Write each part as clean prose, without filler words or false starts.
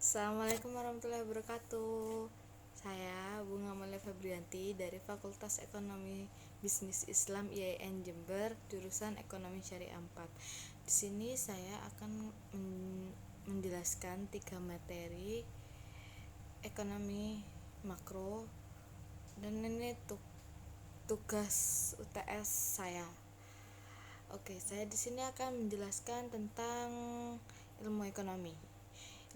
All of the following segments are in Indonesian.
Assalamualaikum warahmatullahi wabarakatuh. Saya Bunga Malia Febrianti dari Fakultas Ekonomi Bisnis Islam IAIN Jember, jurusan Ekonomi Syariah 4. Di sini saya akan menjelaskan 3 materi ekonomi makro, dan ini tugas UTS saya. Oke, saya di sini akan menjelaskan tentang ilmu ekonomi.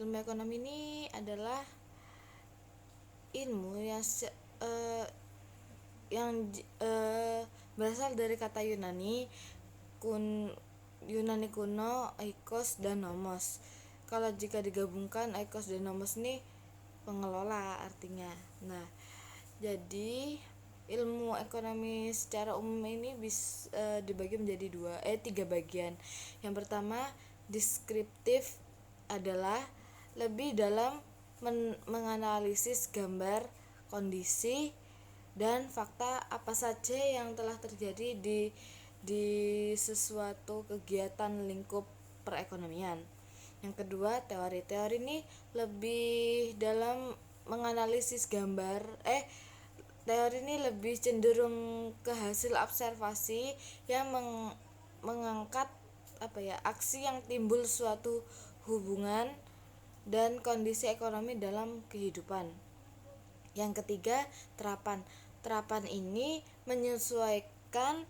Ilmu ekonomi ini adalah ilmu yang berasal dari kata Yunani kuno, oikos dan nomos. Kalau jika digabungkan, oikos dan nomos ini pengelola artinya. Nah, jadi ilmu ekonomi secara umum ini bisa dibagi menjadi tiga bagian. Yang pertama, deskriptif adalah lebih dalam menganalisis gambar, kondisi, dan fakta apa saja yang telah terjadi di sesuatu kegiatan lingkup perekonomian. Yang kedua, teori. Teori ini lebih dalam menganalisis teori ini lebih cenderung ke hasil observasi yang mengangkat aksi yang timbul suatu hubungan dan kondisi ekonomi dalam kehidupan. Yang ketiga, terapan. Terapan ini menyesuaikan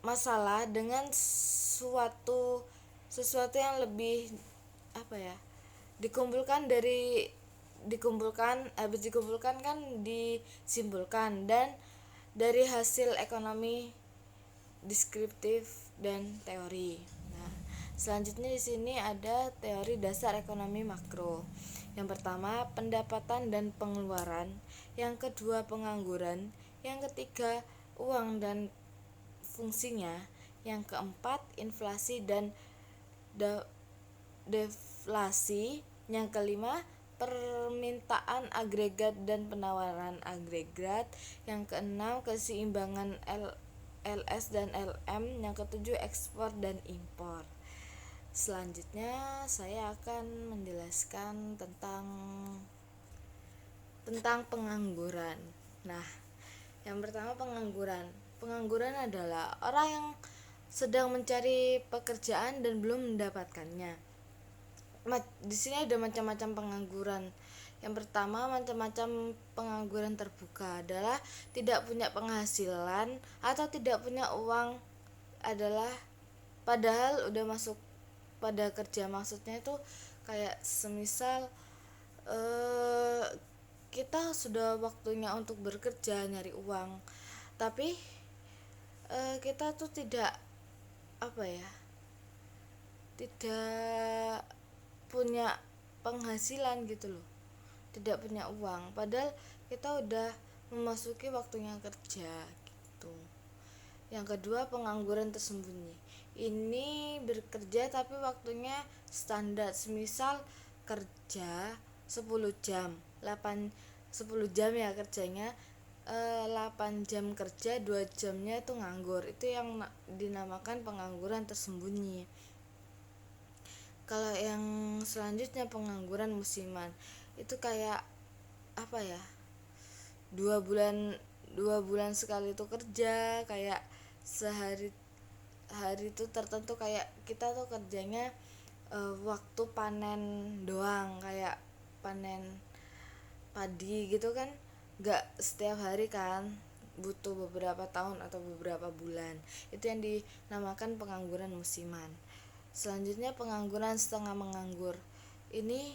masalah dengan sesuatu yang lebih habis dikumpulkan kan disimpulkan, dan dari hasil ekonomi deskriptif dan teori. Nah, selanjutnya di sini ada teori dasar ekonomi makro. Yang pertama, pendapatan dan pengeluaran. Yang kedua, pengangguran. Yang ketiga, uang dan fungsinya. Yang keempat, inflasi dan deflasi. Yang kelima, permintaan agregat dan penawaran agregat. Yang keenam, keseimbangan LS dan LM. Yang ketujuh, ekspor dan impor. Selanjutnya saya akan menjelaskan tentang pengangguran. Nah, yang pertama, pengangguran. Pengangguran adalah orang yang sedang mencari pekerjaan dan belum mendapatkannya. Di sini ada macam-macam pengangguran. Yang pertama, macam-macam pengangguran terbuka adalah tidak punya penghasilan atau tidak punya uang, adalah padahal udah masuk pada kerja. Maksudnya itu kayak semisal kita sudah waktunya untuk bekerja nyari uang, tapi kita tuh tidak tidak punya penghasilan gitu loh, tidak punya uang padahal kita udah memasuki waktunya kerja gitu. Yang kedua, pengangguran tersembunyi. Ini bekerja tapi waktunya standar, semisal kerja 10 jam, 10 jam ya kerjanya, 8 jam kerja, 2 jamnya itu nganggur. Itu yang dinamakan pengangguran tersembunyi. Kalau yang selanjutnya, pengangguran musiman. Itu kayak 2 bulan sekali itu kerja, kayak hari itu tertentu, kayak kita tuh kerjanya waktu panen doang, kayak panen padi gitu kan, gak setiap hari kan, butuh beberapa tahun atau beberapa bulan. Itu yang dinamakan pengangguran musiman. Selanjutnya, pengangguran setengah menganggur. Ini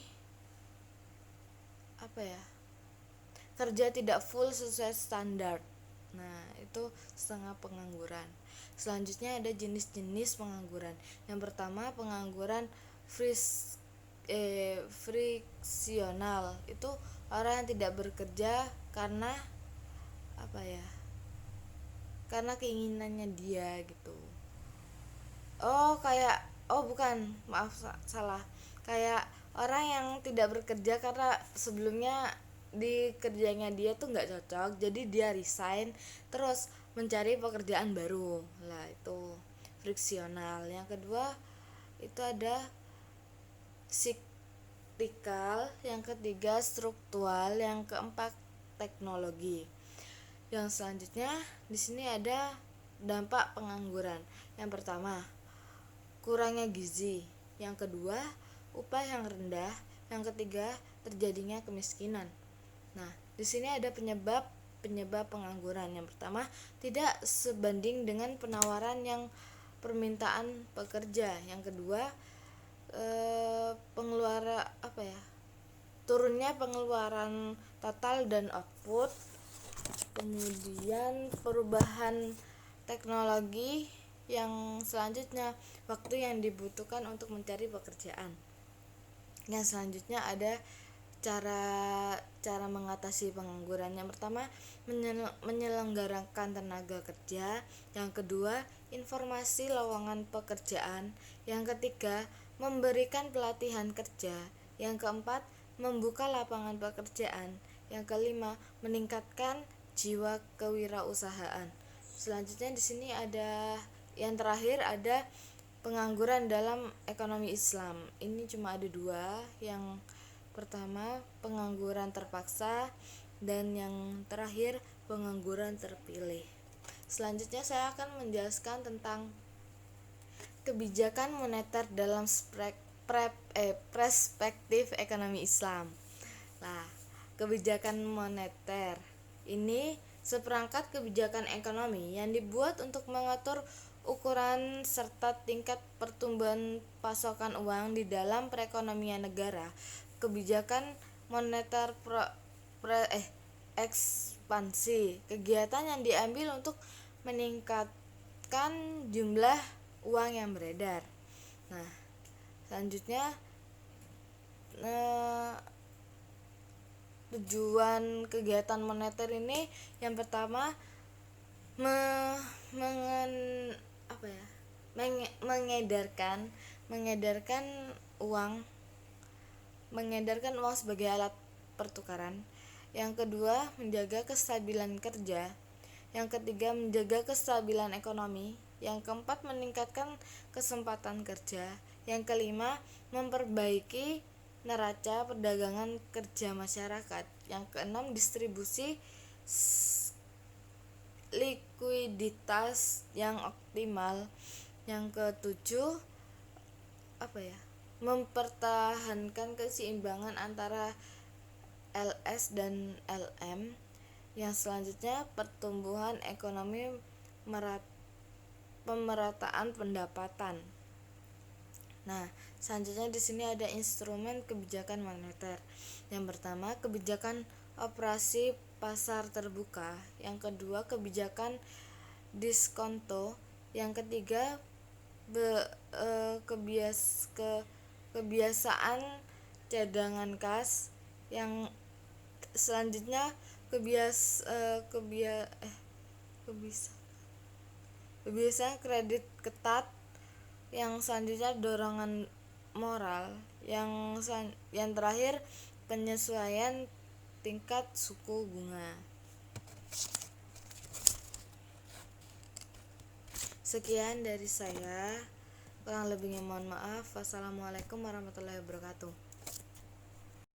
kerja tidak full sesuai standar. Nah, itu setengah pengangguran. Selanjutnya ada jenis-jenis pengangguran. Yang pertama, pengangguran friksional. Itu orang yang tidak bekerja karena karena keinginannya dia gitu. Salah. Kayak orang yang tidak bekerja karena sebelumnya di kerjanya dia tuh nggak cocok, jadi dia resign terus mencari pekerjaan baru. Lah, itu friksional. Yang kedua itu ada taktikal, yang ketiga struktural, yang keempat teknologi. Yang selanjutnya di sini ada dampak pengangguran. Yang pertama, kurangnya gizi. Yang kedua, upah yang rendah. Yang ketiga, terjadinya kemiskinan. Nah, di sini ada penyebab pengangguran. Yang pertama, tidak sebanding dengan penawaran yang permintaan pekerja. Yang kedua, turunnya pengeluaran total dan output. Kemudian perubahan teknologi. Yang selanjutnya, waktu yang dibutuhkan untuk mencari pekerjaan. Yang selanjutnya ada cara mengatasi pengangguran. Yang pertama, menyelenggarakan tenaga kerja. Yang kedua, informasi lowongan pekerjaan. Yang ketiga, memberikan pelatihan kerja. Yang keempat, membuka lapangan pekerjaan. Yang kelima, meningkatkan jiwa kewirausahaan. Selanjutnya di sini ada yang terakhir, ada pengangguran dalam ekonomi Islam. Ini cuma ada dua. Yang pertama, pengangguran terpaksa, dan yang terakhir, pengangguran terpilih. Selanjutnya saya akan menjelaskan tentang kebijakan moneter dalam perspektif ekonomi Islam. Nah, kebijakan moneter ini seperangkat kebijakan ekonomi yang dibuat untuk mengatur ukuran serta tingkat pertumbuhan pasokan uang di dalam perekonomian negara. Kebijakan moneter ekspansi, kegiatan yang diambil untuk meningkatkan jumlah uang yang beredar. Nah, selanjutnya tujuan kegiatan moneter ini yang pertama mengedarkan uang sebagai alat pertukaran. Yang kedua, menjaga kestabilan kerja. Yang ketiga, menjaga kestabilan ekonomi. Yang keempat, meningkatkan kesempatan kerja. Yang kelima, memperbaiki neraca perdagangan kerja masyarakat. Yang keenam, distribusi likuiditas yang optimal. Yang ketujuh, mempertahankan keseimbangan antara LS dan LM. Yang selanjutnya, pertumbuhan ekonomi, pemerataan pendapatan. Nah, selanjutnya di sini ada instrumen kebijakan moneter. Yang pertama, kebijakan operasi pasar terbuka. Yang kedua, kebijakan diskonto. Yang ketiga, kebiasaan cadangan kas. Yang selanjutnya, kebiasaan kredit ketat. Yang selanjutnya, dorongan moral. Yang terakhir, penyesuaian tingkat suku bunga. Sekian dari saya, kurang lebihnya mohon maaf. Wassalamualaikum warahmatullahi wabarakatuh.